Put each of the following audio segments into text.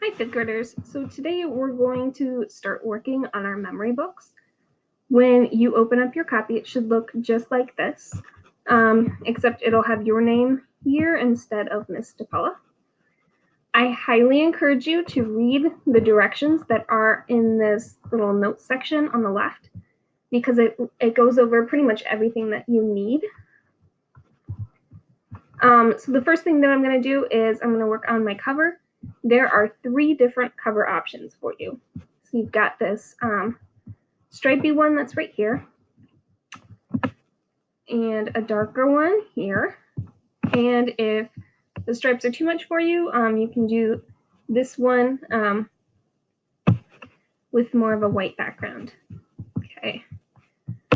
Hi, fifth graders. So today we're going to start working on our memory books. When you open up your copy, it should look just like this, except it'll have your name here instead of Miss DePella. I highly encourage you to read the directions that are in this little notes section on the left, because it goes over pretty much everything that you need. So the first thing that I'm going to do is I'm going to work on my cover. There are 3 different cover options for you. So you've got this stripy one that's right here, and a darker one here. And if the stripes are too much for you, you can do this one with more of a white background. Okay,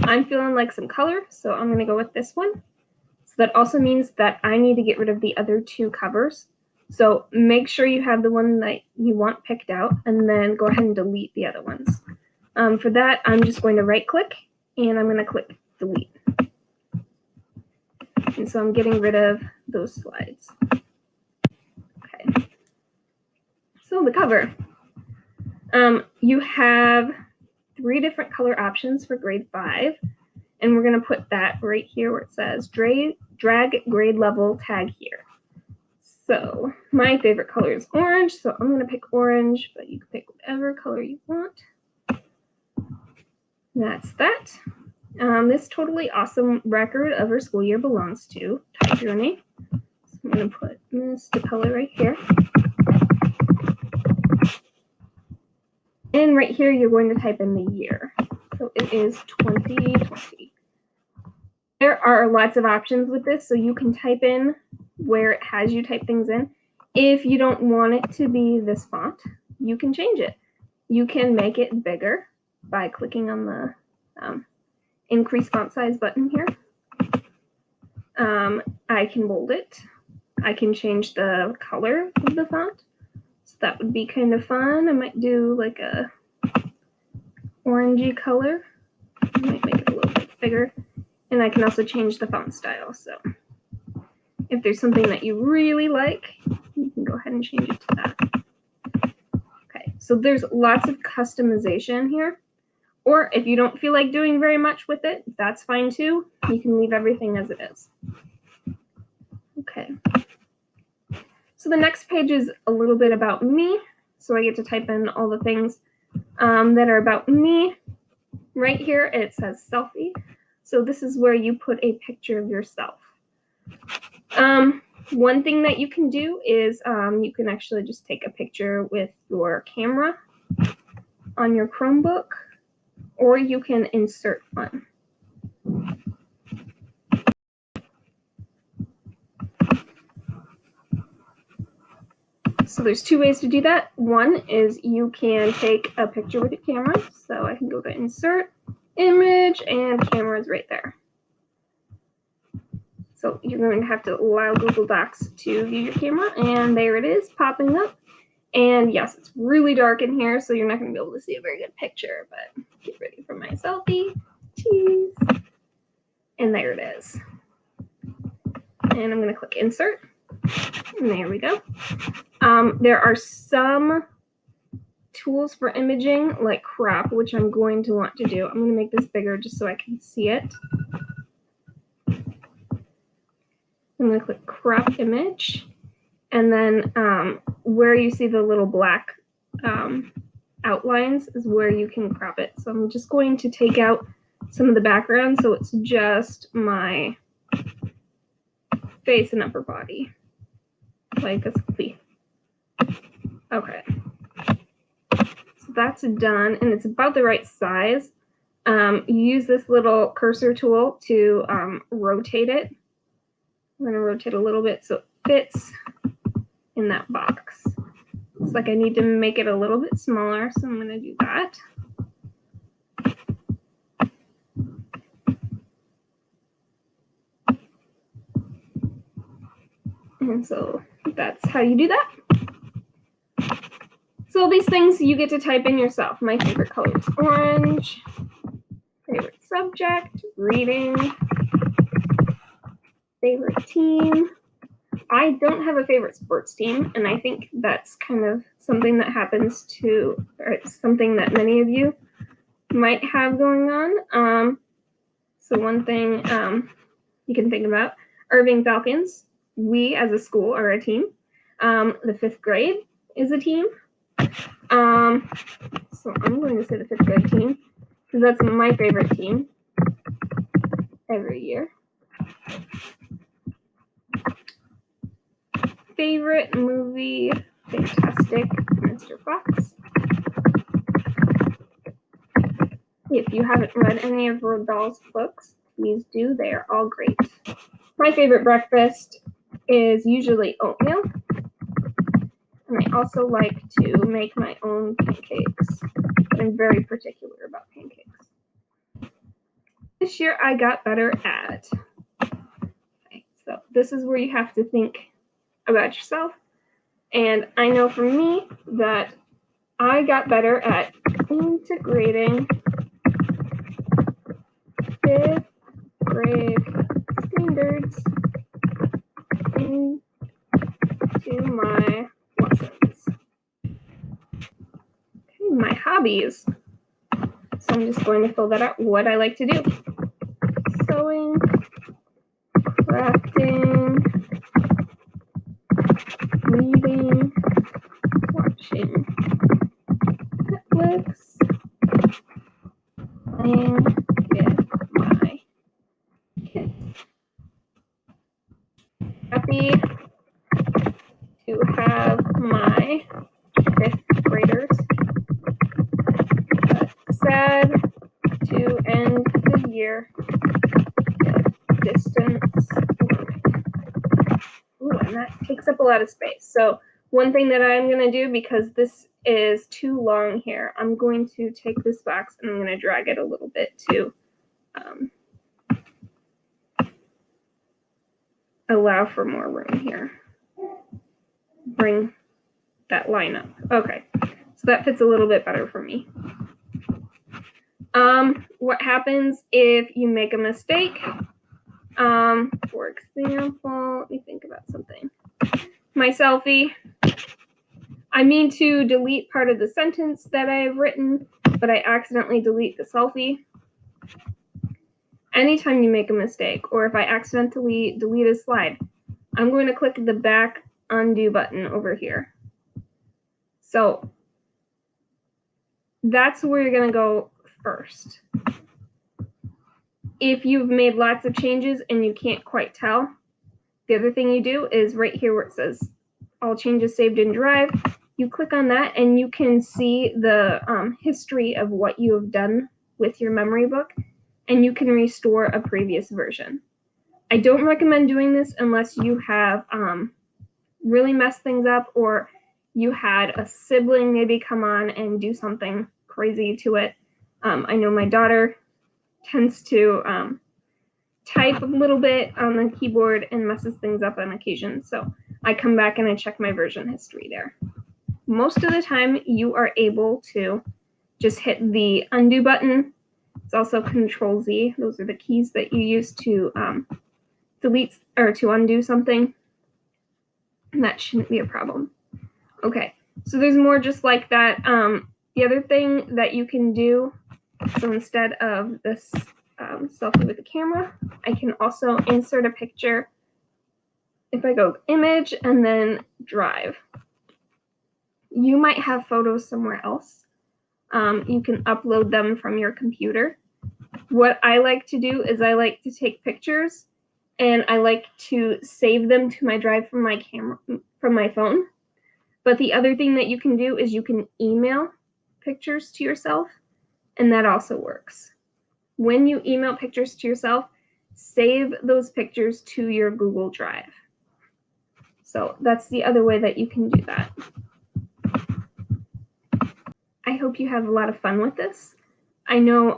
I'm feeling like some color, so I'm going to go with this one. So that also means that I need to get rid of the other 2 covers. So make sure you have the one that you want picked out, and then go ahead and delete the other ones. For that, I'm just going to right click and I'm going to click delete. And so I'm getting rid of those slides. Okay. So the cover. You have 3 different color options for grade 5. And we're going to put that right here where it says drag grade level tag here. So my favorite color is orange, so I'm going to pick orange, but you can pick whatever color you want. That's that. This totally awesome record of her school year belongs to type your name. So I'm going to put Miss DePella right here. And right here, you're going to type in the year. So it is 2020. There are lots of options with this, so you can type in where it has you type things in. If you don't want it to be this font, you can change it. You can make it bigger by clicking on the increase font size button here. I can bold it. I can change the color of the font. So that would be kind of fun. I might do like a orangey color. I might make it a little bit bigger. And I can also change the font style. So if there's something that you really like, you can go ahead and change it to that. Okay, so there's lots of customization here. Or if you don't feel like doing very much with it, that's fine too. You can leave everything as it is. Okay. So the next page is a little bit about me. So I get to type in all the things that are about me. Right here, it says selfie. So this is where you put a picture of yourself. One thing that you can do is you can actually just take a picture with your camera on your Chromebook, or you can insert one. So there's 2 ways to do that. One is you can take a picture with your camera. So I can go to insert, image, and camera is right there. So you're going to have to allow Google Docs to view your camera, and there it is popping up. And yes, it's really dark in here, so you're not going to be able to see a very good picture, but get ready for my selfie. Cheese. And there it is. And I'm going to click insert. And there we go. There are some tools for imaging, like crop, which I'm going to want to do. I'm going to make this bigger just so I can see it. I'm going to click crop image, and then where you see the little black outlines is where you can crop it. So I'm just going to take out some of the background so it's just my face and upper body, like this. Okay, so that's done, and it's about the right size. You use this little cursor tool to rotate it. I'm going to rotate a little bit so it fits in that box. Looks like I need to make it a little bit smaller, so I'm going to do that. And so that's how you do that. So these things you get to type in yourself. My favorite color is orange. Favorite subject, reading. Favorite team. I don't have a favorite sports team, and I think that's kind of something that happens to, or something that many of you might have going on. So one thing you can think about, Irving Falcons, we as a school are a team. The 5th grade is a team. So I'm going to say the 5th grade team because that's my favorite team every year. Favorite movie, Fantastic Mr. Fox. If you haven't read any of Roald Dahl's books, please do. They are all great. My favorite breakfast is usually oatmeal. And I also like to make my own pancakes. I'm very particular about pancakes. This year I got better at. Okay, so this is where you have to think about yourself. And I know for me that I got better at integrating 5th grade standards into my lessons. Okay, my hobbies. So I'm just going to fill that out. What I like to do. Sewing, crafting, reading, watching Netflix, playing with my kids. Happy to have my 5th graders, but sad to end the year with distance learning. Ooh, and that takes up a lot of space. So one thing that I'm going to do, because this is too long here, I'm going to take this box and I'm going to drag it a little bit to allow for more room here. Bring that line up. Okay, so that fits a little bit better for me. What happens if you make a mistake? For example, let me think about something. My selfie. I mean to delete part of the sentence that I have written, but I accidentally delete the selfie. Anytime you make a mistake, or if I accidentally delete a slide, I'm going to click the back undo button over here. So that's where you're going to go first. If you've made lots of changes and you can't quite tell, the other thing you do is right here where it says all changes saved in Drive, you click on that and you can see the history of what you have done with your memory book, and you can restore a previous version. I don't recommend doing this unless you have really messed things up, or you had a sibling maybe come on and do something crazy to it. I know my daughter tends to type a little bit on the keyboard and messes things up on occasion. So I come back and I check my version history there. Most of the time you are able to just hit the undo button. It's also Control Z. Those are the keys that you use to delete or to undo something. And that shouldn't be a problem. Okay, so there's more just like that. The other thing that you can do, so instead of this selfie with the camera, I can also insert a picture. If I go image and then Drive, you might have photos somewhere else. You can upload them from your computer. What I like to do is I like to take pictures and I like to save them to my Drive from my camera, from my phone. But the other thing that you can do is you can email pictures to yourself, and that also works. When you email pictures to yourself, save those pictures to your Google Drive. So that's the other way that you can do that. I hope you have a lot of fun with this. I know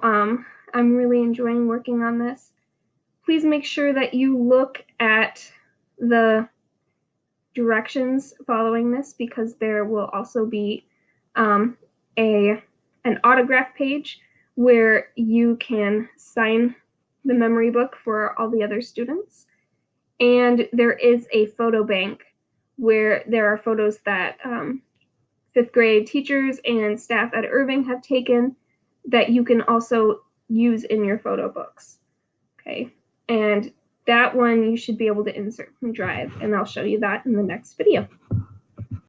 I'm really enjoying working on this. Please make sure that you look at the directions following this, because there will also be an autograph page where you can sign the memory book for all the other students. And there is a photo bank where there are photos that fifth grade teachers and staff at Irving have taken that you can also use in your photo books. Okay, and that one you should be able to insert from Drive, and I'll show you that in the next video.